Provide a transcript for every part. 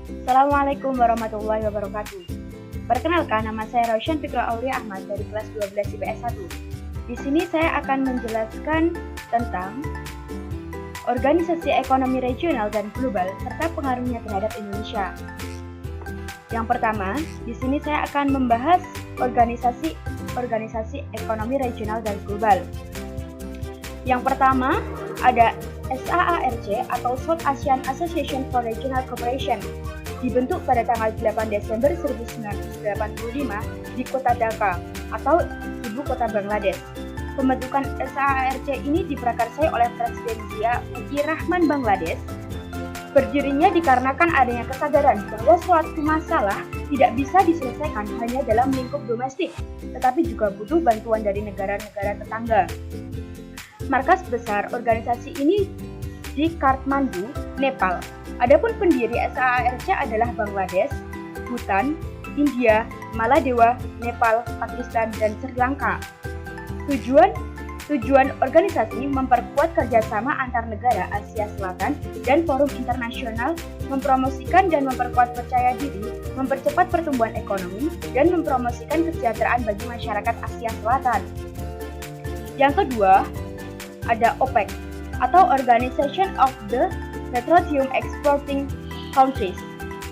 Assalamualaikum warahmatullahi wabarakatuh. Perkenalkan, nama saya Raushan Fikra Aulia Ahmad dari kelas 12 IPS 1. Di sini saya akan menjelaskan tentang organisasi ekonomi regional dan global serta pengaruhnya terhadap Indonesia. Yang pertama, di sini saya akan membahas organisasi ekonomi regional dan global. Yang pertama ada SAARC atau South Asian Association for Regional Cooperation, dibentuk pada tanggal 8 Desember 1985 di kota Dhaka atau ibu kota Bangladesh. Pembentukan SAARC ini diprakarsai oleh Presiden Zia-ul Rahman Bangladesh. Berdirinya dikarenakan adanya kesadaran bahwa suatu masalah tidak bisa diselesaikan hanya dalam lingkup domestik, tetapi juga butuh bantuan dari negara-negara tetangga. Markas besar organisasi ini di Kathmandu, Nepal. Adapun pendiri SAARC adalah Bangladesh, Bhutan, India, Maladewa, Nepal, Pakistan, dan Sri Lanka. Tujuan organisasi memperkuat kerjasama antar negara Asia Selatan dan forum internasional, mempromosikan dan memperkuat percaya diri, mempercepat pertumbuhan ekonomi, dan mempromosikan kesejahteraan bagi masyarakat Asia Selatan. Yang kedua, ada OPEC atau Organization of the Petroleum Exporting Countries.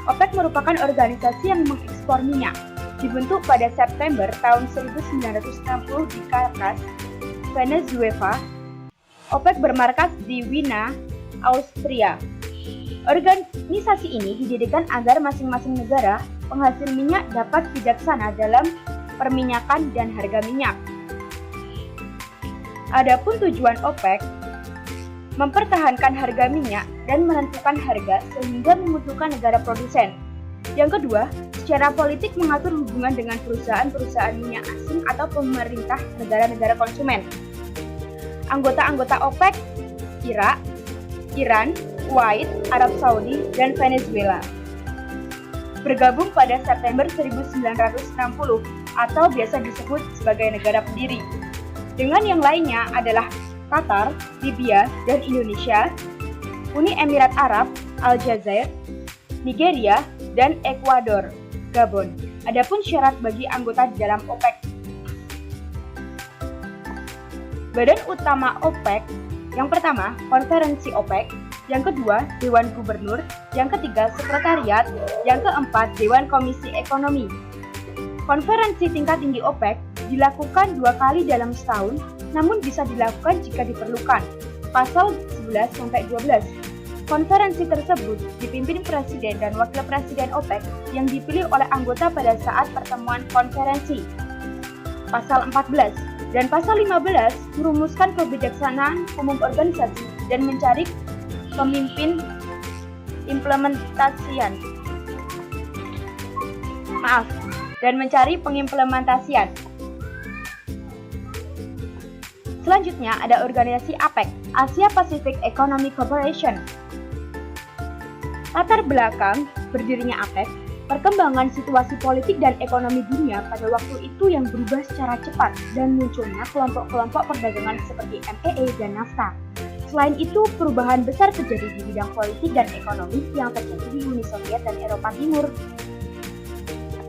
OPEC merupakan organisasi yang mengekspor minyak. Dibentuk pada September tahun 1960 di Caracas, Venezuela. OPEC bermarkas di Wina, Austria. Organisasi ini didirikan agar masing-masing negara penghasil minyak dapat bijaksana dalam perminyakan dan harga minyak. Adapun tujuan OPEC mempertahankan harga minyak dan menentukan harga sehingga menguntungkan negara produsen. Yang kedua, secara politik mengatur hubungan dengan perusahaan-perusahaan minyak asing atau pemerintah negara-negara konsumen. Anggota-anggota OPEC, Irak, Iran, Kuwait, Arab Saudi, dan Venezuela. Bergabung pada September 1960 atau biasa disebut sebagai negara pendiri. Dengan yang lainnya adalah Qatar, Libya, dan Indonesia, Uni Emirat Arab, Aljazair, Nigeria, dan Ekuador, Gabon. Adapun syarat bagi anggota di dalam OPEC. Badan utama OPEC, yang pertama, Konferensi OPEC, yang kedua, Dewan Gubernur, yang ketiga, Sekretariat, yang keempat, Dewan Komisi Ekonomi. Konferensi tingkat tinggi OPEC dilakukan 2 kali dalam setahun, namun bisa dilakukan jika diperlukan. Pasal 11-12. Konferensi tersebut dipimpin Presiden dan Wakil Presiden OPEC yang dipilih oleh anggota pada saat pertemuan konferensi. Pasal 14 dan Pasal 15 merumuskan kebijaksanaan umum organisasi dan mencari pengimplementasian. Selanjutnya ada organisasi APEC, Asia Pacific Economic Cooperation. Latar belakang berdirinya APEC, perkembangan situasi politik dan ekonomi dunia pada waktu itu yang berubah secara cepat dan munculnya kelompok-kelompok perdagangan seperti MEE dan NAFTA. Selain itu, perubahan besar terjadi di bidang politik dan ekonomi yang terjadi di Uni Soviet dan Eropa Timur.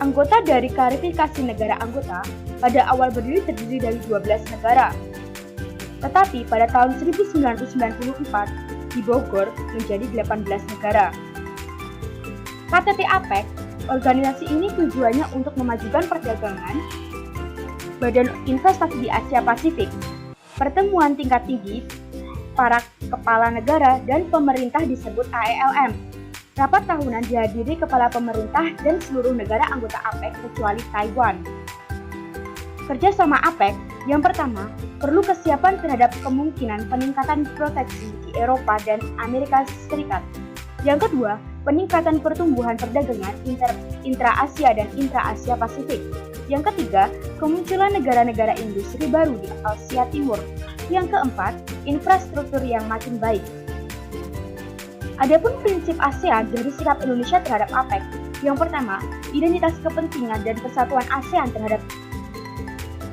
Anggota dari klasifikasi negara anggota pada awal berdiri terdiri dari 12 negara. Tetapi pada tahun 1994 di Bogor menjadi 18 negara. KTT APEC, organisasi ini tujuannya untuk memajukan perdagangan, badan investasi di Asia Pasifik, pertemuan tingkat tinggi, para kepala negara dan pemerintah disebut AELM. Rapat tahunan dihadiri kepala pemerintah dan seluruh negara anggota APEC kecuali Taiwan. Kerjasama APEC, yang pertama, perlu kesiapan terhadap kemungkinan peningkatan proteksi di Eropa dan Amerika Serikat. Yang kedua, peningkatan pertumbuhan perdagangan intra-Asia dan intra-Asia Pasifik. Yang ketiga, kemunculan negara-negara industri baru di Asia Timur. Yang keempat, infrastruktur yang makin baik. Adapun prinsip ASEAN dari sikap Indonesia terhadap APEC. Yang pertama, identitas kepentingan dan persatuan ASEAN terhadap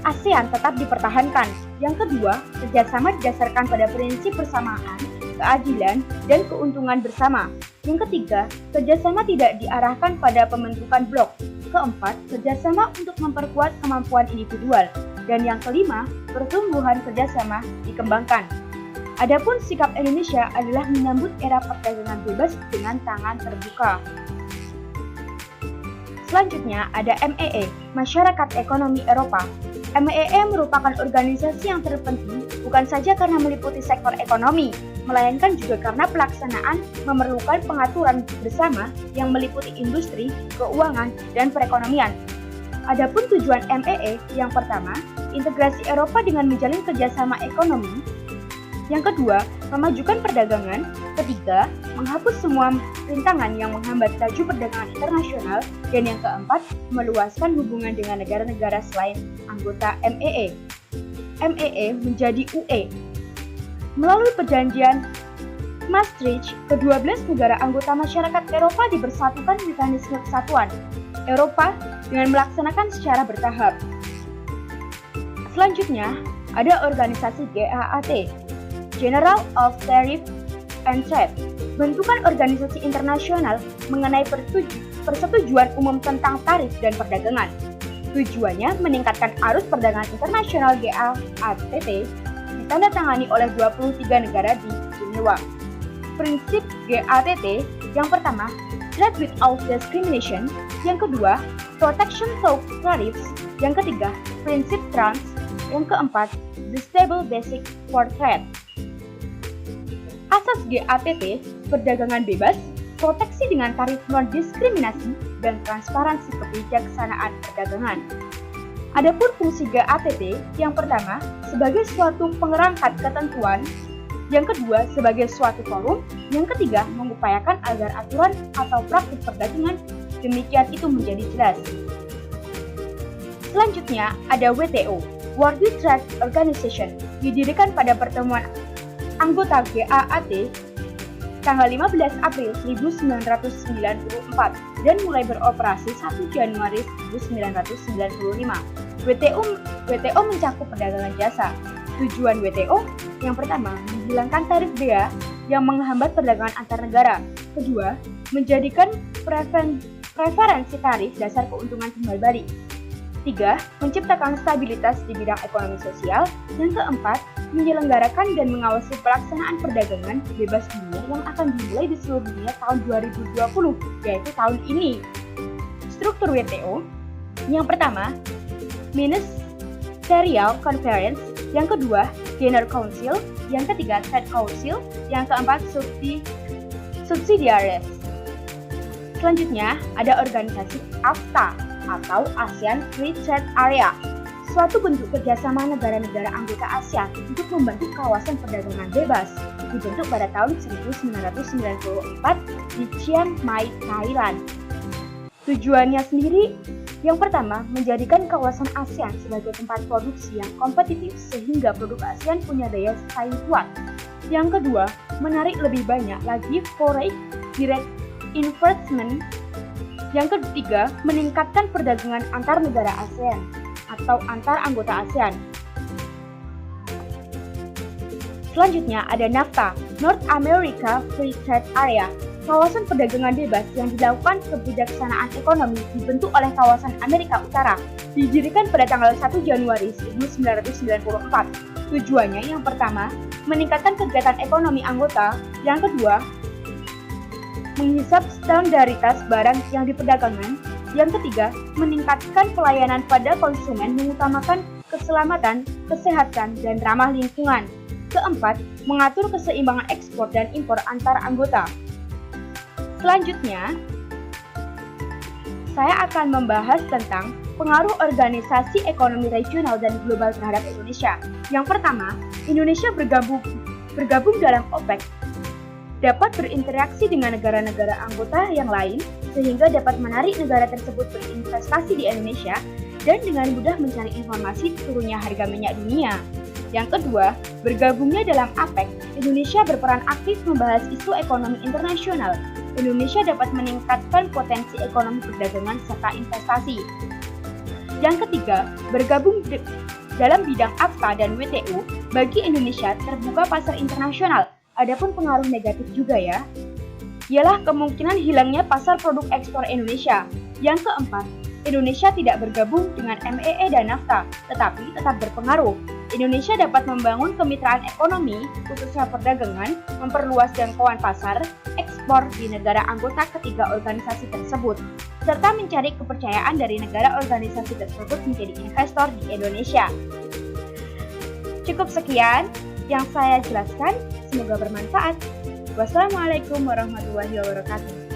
ASEAN tetap dipertahankan. Yang kedua, kerjasama didasarkan pada prinsip persamaan keadilan, dan keuntungan bersama. Yang ketiga, kerjasama tidak diarahkan pada pembentukan blok. Keempat, kerjasama untuk memperkuat kemampuan individual. Dan yang kelima, pertumbuhan kerjasama dikembangkan. Adapun sikap Indonesia adalah menyambut era perdagangan bebas dengan tangan terbuka. Selanjutnya ada MEE, Masyarakat Ekonomi Eropa. MEE merupakan organisasi yang terpenting bukan saja karena meliputi sektor ekonomi, melainkan juga karena pelaksanaan memerlukan pengaturan bersama yang meliputi industri, keuangan, dan perekonomian. Adapun tujuan MEE, yang pertama, integrasi Eropa dengan menjalin kerjasama ekonomi. Yang kedua, memajukan perdagangan. Ketiga, menghapus semua rintangan yang menghambat laju perdagangan internasional. Dan yang keempat, meluaskan hubungan dengan negara-negara selain anggota MEE. MEE menjadi UE. Melalui perjanjian Maastricht, ke-12 negara anggota masyarakat Eropa dibersatukan mekanisme kesatuan Eropa dengan melaksanakan secara bertahap. Selanjutnya, ada organisasi GAAT, General of Tariff and Trade, bentukan organisasi internasional mengenai persetujuan umum tentang tarif dan perdagangan. Tujuannya meningkatkan arus perdagangan internasional. GAATT ditandatangani oleh 23 negara di Jenewa. Prinsip GATT yang pertama, Trade Without Discrimination, yang kedua, Protection Through Tariffs, yang ketiga, Prinsip Trans, yang keempat, The Stable Basic for Trade. Asas GATT, perdagangan bebas, proteksi dengan tarif non-diskriminasi, dan transparansi kebijaksanaan perdagangan. Adapun fungsi GATT, yang pertama, sebagai suatu pengerangkat ketentuan, yang kedua, sebagai suatu forum, yang ketiga, mengupayakan agar aturan atau praktik perdagangan demikian itu menjadi jelas. Selanjutnya, ada WTO, World Trade Organization, didirikan pada pertemuan anggota GAAT tanggal 15 April 1994 dan mulai beroperasi 1 Januari 1995. WTO mencakup perdagangan jasa. Tujuan WTO yang pertama, menghilangkan tarif bea yang menghambat perdagangan antar negara. Kedua, menjadikan preferensi tarif dasar keuntungan timbal balik. 3. Menciptakan stabilitas di bidang ekonomi sosial. Yang keempat, menyelenggarakan dan mengawasi pelaksanaan perdagangan bebas dunia yang akan dimulai di seluruh dunia tahun 2020, yaitu tahun ini. Struktur WTO, yang pertama, Ministerial Conference, yang kedua, General Council, yang ketiga, Trade Council, yang keempat, Subsidiaries. Selanjutnya, ada organisasi AFTA atau ASEAN Free Trade Area, suatu bentuk kerjasama negara-negara anggota ASEAN untuk membentuk kawasan perdagangan bebas, dibentuk pada tahun 1994 di Chiang Mai, Thailand. Tujuannya sendiri, yang pertama, menjadikan kawasan ASEAN sebagai tempat produksi yang kompetitif sehingga produk ASEAN punya daya saing kuat. Yang kedua, menarik lebih banyak lagi foreign direct investment. Yang ketiga, meningkatkan perdagangan antar negara ASEAN atau antar anggota ASEAN. Selanjutnya ada NAFTA, North America Free Trade Area, kawasan perdagangan bebas yang dilakukan kebijaksanaan ekonomi dibentuk oleh kawasan Amerika Utara, didirikan pada tanggal 1 Januari 1994. Tujuannya yang pertama, meningkatkan kegiatan ekonomi anggota, yang kedua, menghisap standaritas barang yang diperdagangkan, yang ketiga, meningkatkan pelayanan pada konsumen mengutamakan keselamatan, kesehatan, dan ramah lingkungan. Keempat, mengatur keseimbangan ekspor dan impor antar anggota. Selanjutnya, saya akan membahas tentang pengaruh organisasi ekonomi regional dan global terhadap Indonesia. Yang pertama, Indonesia bergabung dalam OPEC, dapat berinteraksi dengan negara-negara anggota yang lain, sehingga dapat menarik negara tersebut berinvestasi di Indonesia dan dengan mudah mencari informasi turunnya harga minyak dunia. Yang kedua, bergabungnya dalam APEC, Indonesia berperan aktif membahas isu ekonomi internasional. Indonesia dapat meningkatkan potensi ekonomi perdagangan serta investasi. Yang ketiga, bergabung dalam bidang AFTA dan WTO, bagi Indonesia terbuka pasar internasional. Adapun pengaruh negatif juga ya, ialah kemungkinan hilangnya pasar produk ekspor Indonesia. Yang keempat, Indonesia tidak bergabung dengan MEE dan NAFTA, tetapi tetap berpengaruh. Indonesia dapat membangun kemitraan ekonomi, khususnya perdagangan, memperluas jangkauan pasar, ekspor di negara anggota ketiga organisasi tersebut, serta mencari kepercayaan dari negara organisasi tersebut menjadi investor di Indonesia. Cukup sekian yang saya jelaskan, semoga bermanfaat. Wassalamualaikum warahmatullahi wabarakatuh.